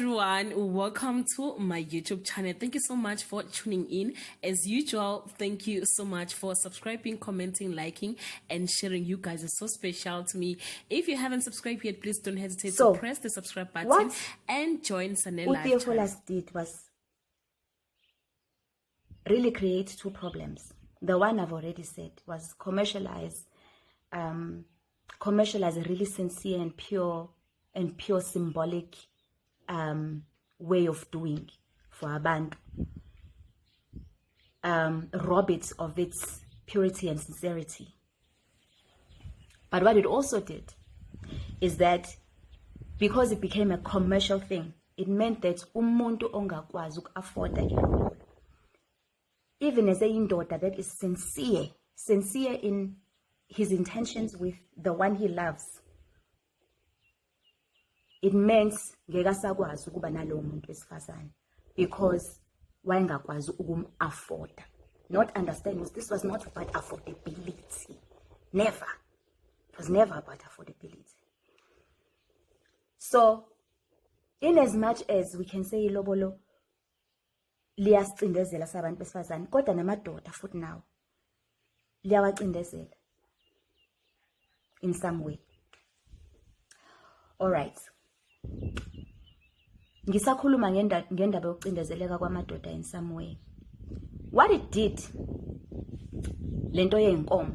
everyone, welcome to my YouTube channel. Thank you so much for tuning in. As usual, thank you so much for subscribing, commenting, liking, and sharing. You guys are so special to me. If you haven't subscribed yet, please don't hesitate to press the subscribe button and join Sanel Live What channel. Theophilus did was really create two problems. The one I've already said was commercialize a really sincere and pure symbolic way of doing for abantu, rob it of its purity and sincerity. But what it also did is that because it became a commercial thing, it meant that umuntu ongakwazi uku-afforda ilobolo, even as a indoda that is sincere in his intentions with the one he loves, it meant ngekasakwazi ukuba nalowo muntu wesifazane because wayengakwazi ukum-afforda. Not understanding, this was not about affordability. Never. It was never about affordability. So, in as much as we can say ilobolo liyasicindezela sabantu besifazane, kodwa namadoda futhi nawo liyawacindezela in some way. All right. Ngisakhuluma ngendaba yokucindezeleka kwamadoda in some way. What it did, lento yenkomo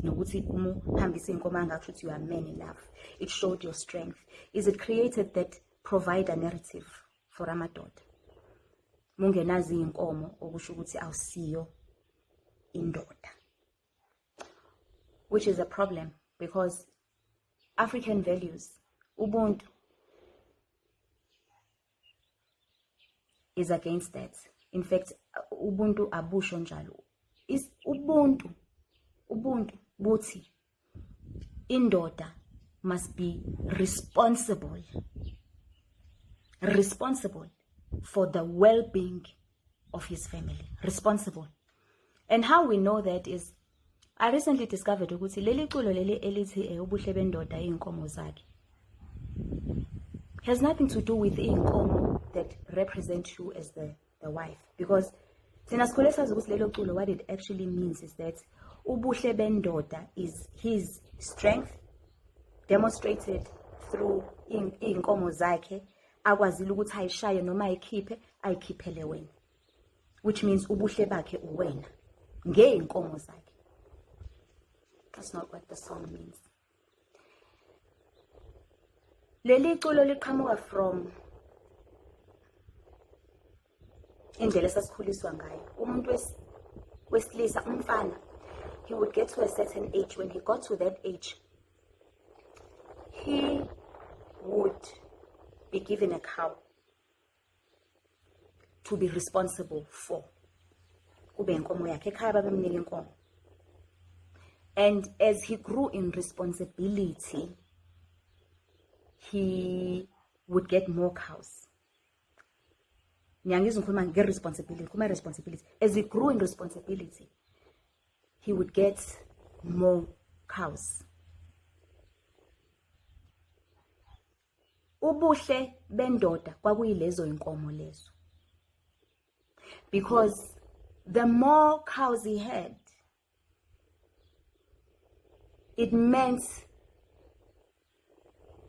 nokuthi umuhambisa inkomo angakusho you are man enough, it showed your strength, is it created that provider narrative for amadoda. Mungenazi inkomo okusho ukuthi awusiyo indoda, which is a problem because African values, ubuntu, is against that. In fact, ubuntu abusho njalo. Is ubuntu buthi indoda must be responsible for the well-being of his family. Responsible. And how we know that is, I recently discovered ukuthi leli culo leli elithi ubuhle bendoda inkomo zakhe has nothing to do with inkomo that represent you as the wife, because thina sikhule sazi ukuthi lelo culo what it actually means is that ubuhle bendoda is his strength demonstrated through inkomo zakhe, akwazile ukuthi ayishaye noma ayikhiphele wena, which means ubuhle bakhe uwena ngeinkomo zakhe. That's not what the song means. Leli culo liqhamuka from indlela esasikhuliswa ngayo. Umuntu wesilisa, umfana, he would get to a certain age. When he got to that age, he would be given a cow to be responsible for. Kube inkomo yakhe, ekhaya babemnika inkomo. And as he grew in responsibility, he would get more cows. Responsibility. As he grew in responsibility, he would get more cows. Ubuhle bendoda kwakuyilezo inkomo lezo. Because the more cows he had, it meant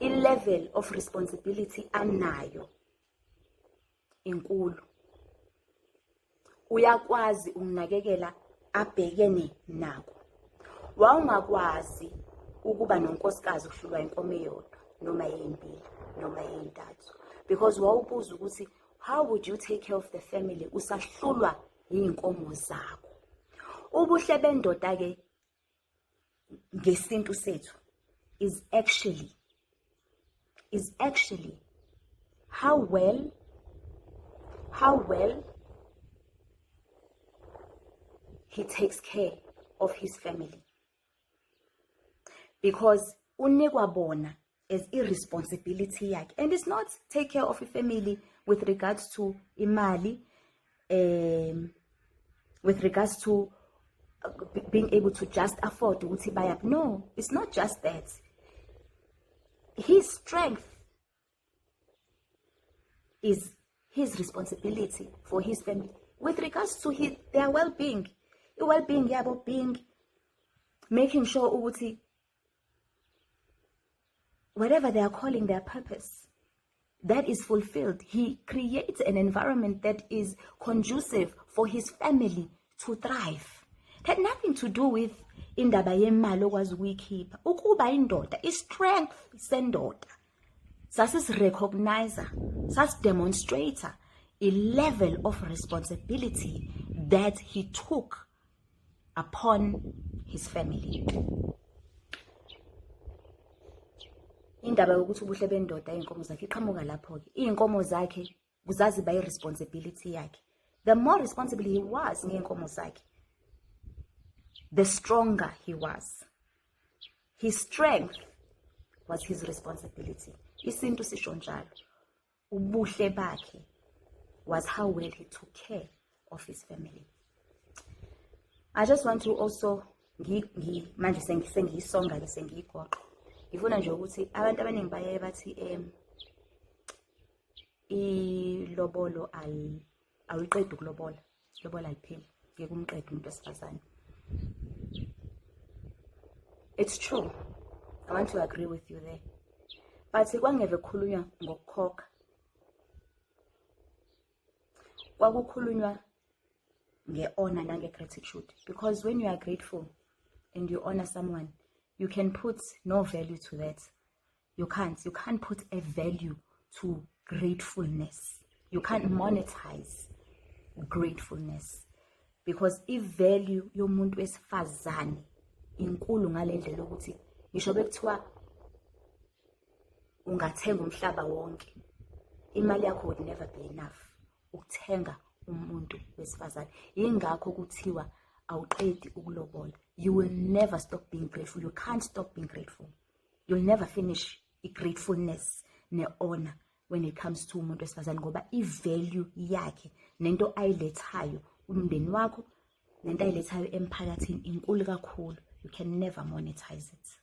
a level of responsibility anayo inkulu. Uyakwazi ukunakekela abhekene nako. Wawungakwazi ukuba nonkosikazi uhlulwa inkomo eyodwa noma eyimbili noma eyintathu, because wawubuza ukuthi how would you take care of the family usahlulwa yinkomo zakho. Ubuhle bendoda ke ngesintu sethu is actually how well he takes care of his family, because unikwa bona as irresponsibility yakhe. And it's not take care of a family with regards to imali, with regards to being able to just afford to buy up. No, it's not just that. His strength is his responsibility for his family with regards to their well-being. Well-being yabo being, making sure ukuthi whatever they are calling their purpose, that is fulfilled. He creates an environment that is conducive for his family to thrive. It had nothing to do with indaba yemali okwazi ukuyikhipha. Ukuba indoda, i-strength sendoda, sasisirecognizer, sasidemonstrator a level of responsibility that he took upon his family. Indaba yokuthi ubuhle bendoda iy'nkomo zakhe iqhamuka lapho-ke. Iy'nkomo zakhe kuzazi bayi-responsibility yakhe. The more responsible he was ngey'nkomo zakhe, the stronger he was. His strength was his responsibility. Isintu sisho njalo. Ubuhle bakhe was how well he took care of his family. I just want to also manje sengiyisonga-ke sengiyigoqa. Ngifuna nje ukuthi abantu abaningi bayaye bathi ilobolo awuliqedi ukulobola. Ilobola alipheli. Ngeke umqede umuntu wesifazane. It's true. I want to agree with you there. But kwangeve kukhulunywa ngokukhokha. Kwakukhulunywa nge-honor nange-gratitude. Because when you are grateful and you honor someone, you can put no value to that. You can't put a value to gratefulness. You can't monetize gratefulness. Because if value yomuntu wesifazane inkulu ngale ndlela ukuthi ngisho bekuthiwa ungathenga umhlaba wonke, imali yakho would never be enough ukuthenga umuntu wesifazane. Yingakho kuthiwa awuqedi ukulobola. You will never stop being grateful. You can't stop being grateful. You'll never finish gratefulness ne-honor when it comes to umuntu wesifazane ngoba i-value yakhe nento ayilethayo umndeni wakho nento ayilethayo emphakathini inkulu kakhulu. You can never monetize it.